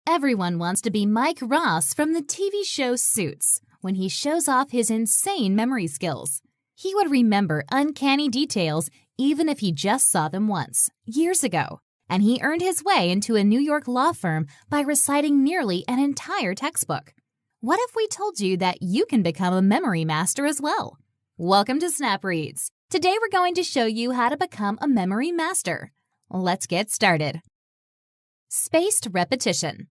Everyone wants to be Mike Ross from the TV show Suits when he shows off his insane memory skills. He would remember uncanny details even if he just saw them once, years ago. And he earned his way into a New York law firm by reciting nearly an entire textbook. What if we told you that you can become a memory master as well? Welcome to Snap Reads. Today we're going to show you how to become a memory master. Let's get started. Spaced repetition.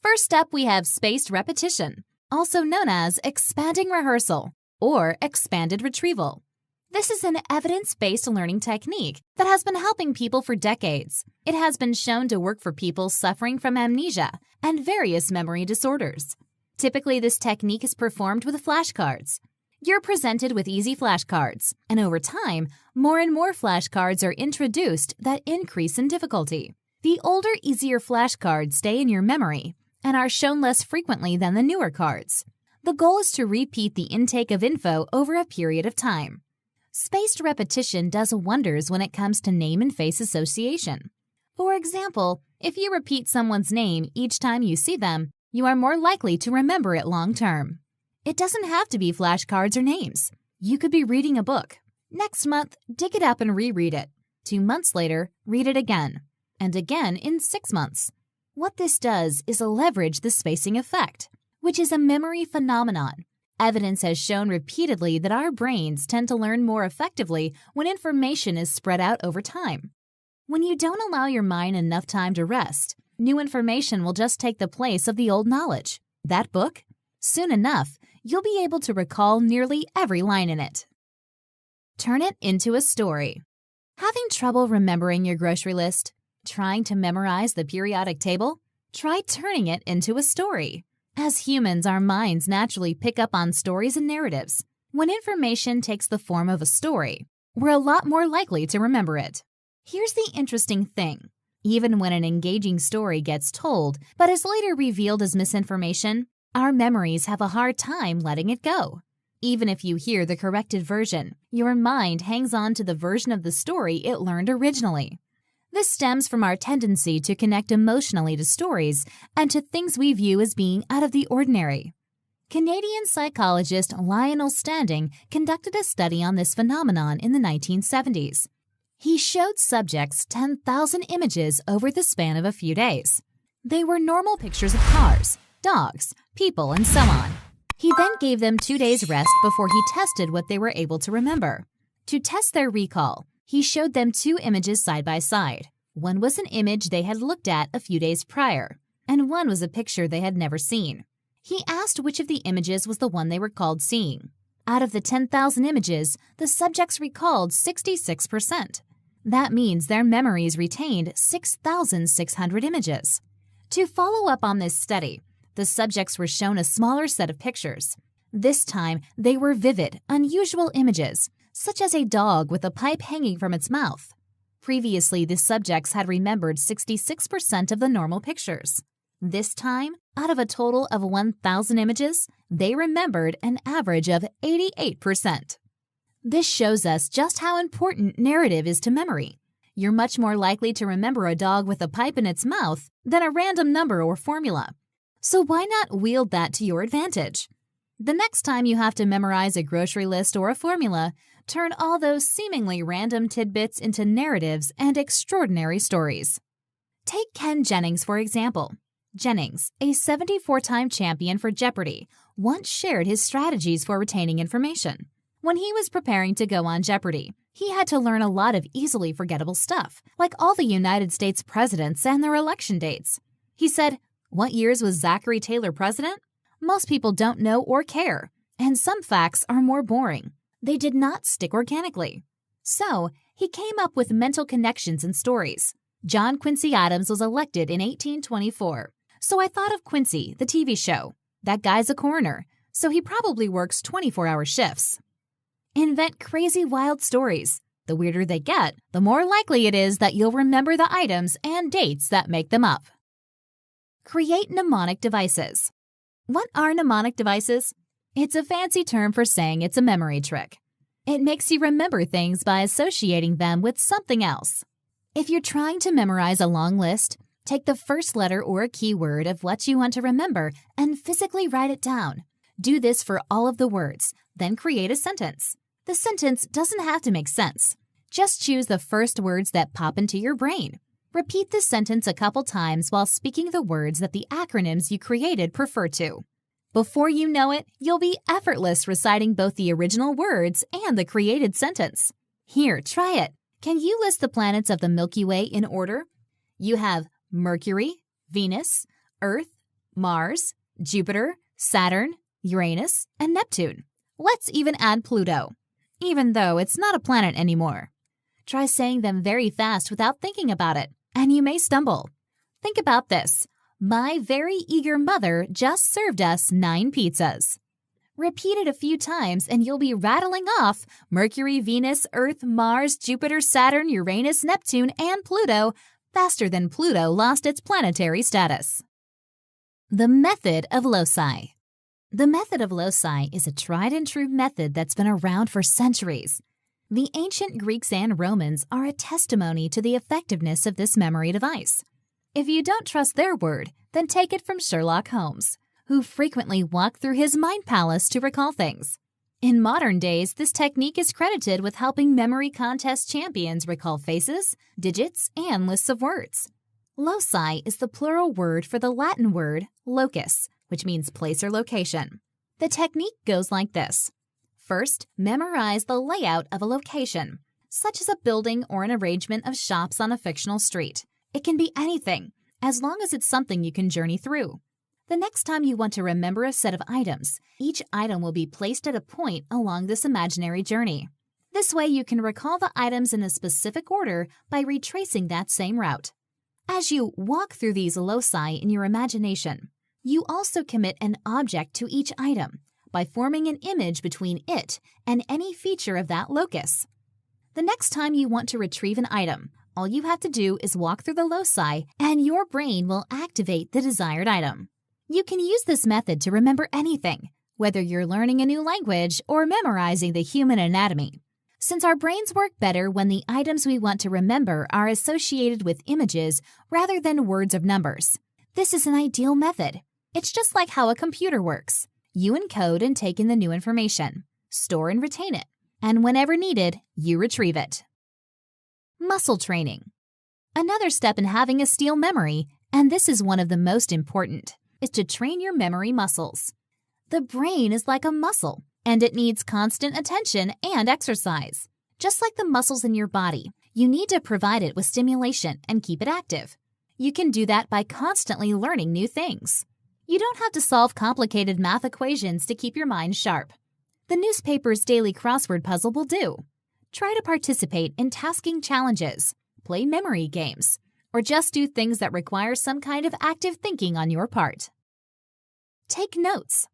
First up, we have spaced repetition, also known as expanding rehearsal or expanded retrieval. This is an evidence-based learning technique that has been helping people for decades. It has been shown to work for people suffering from amnesia and various memory disorders. Typically, this technique is performed with flashcards. You're presented with easy flashcards, and over time, more and more flashcards are introduced that increase in difficulty. The older, easier flashcards stay in your memory and are shown less frequently than the newer cards. The goal is to repeat the intake of info over a period of time. Spaced repetition does wonders when it comes to name and face association. For example, if you repeat someone's name each time you see them, you are more likely to remember it long term. It doesn't have to be flashcards or names. You could be reading a book. Next month, dig it up and reread it. 2 months later, read it again. And again in 6 months. What this does is leverage the spacing effect, which is a memory phenomenon. Evidence has shown repeatedly that our brains tend to learn more effectively when information is spread out over time. When you don't allow your mind enough time to rest, new information will just take the place of the old knowledge. That book? Soon enough, you'll be able to recall nearly every line in it. Turn it into a story. Having trouble remembering your grocery list? Trying to memorize the periodic table? Try turning it into a story. As humans, our minds naturally pick up on stories and narratives. When information takes the form of a story, we're a lot more likely to remember it. Here's the interesting thing. Even when an engaging story gets told but is later revealed as misinformation, our memories have a hard time letting it go. Even if you hear the corrected version, your mind hangs on to the version of the story it learned originally. This stems from our tendency to connect emotionally to stories and to things we view as being out of the ordinary. Canadian psychologist Lionel Standing conducted a study on this phenomenon in the 1970s. He showed subjects 10,000 images over the span of a few days. They were normal pictures of cars, dogs, people, and so on. He then gave them 2 days rest before he tested what they were able to remember. To test their recall, he showed them 2 images side by side. One was an image they had looked at a few days prior, and one was a picture they had never seen. He asked which of the images was the one they recalled seeing. Out of the 10,000 images, the subjects recalled 66%. That means their memories retained 6,600 images. To follow up on this study, the subjects were shown a smaller set of pictures. This time, they were vivid, unusual images, such as a dog with a pipe hanging from its mouth. Previously, the subjects had remembered 66% of the normal pictures. This time, out of a total of 1,000 images, they remembered an average of 88%. This shows us just how important narrative is to memory. You're much more likely to remember a dog with a pipe in its mouth than a random number or formula. So why not wield that to your advantage? The next time you have to memorize a grocery list or a formula, turn all those seemingly random tidbits into narratives and extraordinary stories. Take Ken Jennings, for example. Jennings, a 74-time champion for Jeopardy, once shared his strategies for retaining information. When he was preparing to go on Jeopardy, he had to learn a lot of easily forgettable stuff, like all the United States presidents and their election dates. He said, "What years was Zachary Taylor president? Most people don't know or care, and some facts are more boring. They did not stick organically." So, he came up with mental connections and stories. John Quincy Adams was elected in 1824. So I thought of Quincy, the TV show. That guy's a coroner, so he probably works 24-hour shifts. Invent crazy, wild stories. The weirder they get, the more likely it is that you'll remember the items and dates that make them up. Create mnemonic devices. What are mnemonic devices? It's a fancy term for saying it's a memory trick. It makes you remember things by associating them with something else. If you're trying to memorize a long list, Take the first letter or a keyword of what you want to remember and physically write it down. Do this for all of the words, then create a sentence. The sentence doesn't have to make sense. Just choose the first words that pop into your brain. Repeat this sentence a couple times while speaking the words that the acronyms you created prefer to. Before you know it, you'll be effortless reciting both the original words and the created sentence. Here, try it. Can you list the planets of the Milky Way in order? You have Mercury, Venus, Earth, Mars, Jupiter, Saturn, Uranus, and Neptune. Let's even add Pluto, even though it's not a planet anymore. Try saying them very fast without thinking about it, and you may stumble. Think about this. My very eager mother just served us 9 pizzas. Repeat it a few times and you'll be rattling off Mercury, Venus, Earth, Mars, Jupiter, Saturn, Uranus, Neptune, and Pluto faster than Pluto lost its planetary status. The method of loci. The method of loci is a tried and true method that's been around for centuries. The ancient Greeks and Romans are a testimony to the effectiveness of this memory device. If you don't trust their word, then take it from Sherlock Holmes, who frequently walked through his mind palace to recall things. In modern days, this technique is credited with helping memory contest champions recall faces, digits, and lists of words. Loci is the plural word for the Latin word locus, which means place or location. The technique goes like this. First, memorize the layout of a location, such as a building or an arrangement of shops on a fictional street. It can be anything, as long as it's something you can journey through. The next time you want to remember a set of items, each item will be placed at a point along this imaginary journey. This way you can recall the items in a specific order by retracing that same route. As you walk through these loci in your imagination, you also commit an object to each item by forming an image between it and any feature of that locus. The next time you want to retrieve an item, all you have to do is walk through the loci and your brain will activate the desired item. You can use this method to remember anything, whether you're learning a new language or memorizing the human anatomy. Since our brains work better when the items we want to remember are associated with images rather than words of numbers. This is an ideal method. It's just like how a computer works. You encode and take in the new information, store and retain it, and whenever needed, you retrieve it. Muscle training. Another step in having a steel memory, and this is one of the most important, is to train your memory muscles. The brain is like a muscle, and it needs constant attention and exercise. Just like the muscles in your body, you need to provide it with stimulation and keep it active. You can do that by constantly learning new things. You don't have to solve complicated math equations to keep your mind sharp. The newspaper's daily crossword puzzle will do. Try to participate in tasking challenges, play memory games, or just do things that require some kind of active thinking on your part. Take notes.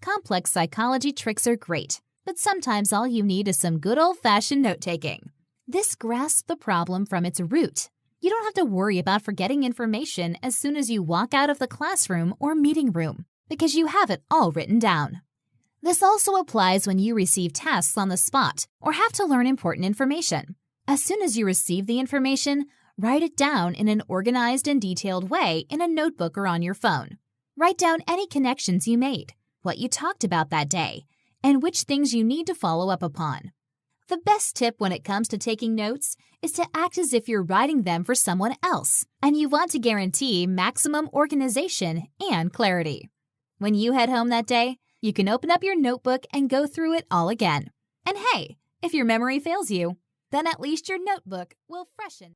Complex psychology tricks are great, but sometimes all you need is some good old-fashioned note-taking. This grasps the problem from its root. You don't have to worry about forgetting information as soon as you walk out of the classroom or meeting room, because you have it all written down. This also applies when you receive tasks on the spot or have to learn important information. As soon as you receive the information, write it down in an organized and detailed way in a notebook or on your phone. Write down any connections you made, what you talked about that day, and which things you need to follow up upon. The best tip when it comes to taking notes is to act as if you're writing them for someone else, and you want to guarantee maximum organization and clarity. When you head home that day, you can open up your notebook and go through it all again. And hey, if your memory fails you, then at least your notebook will freshen.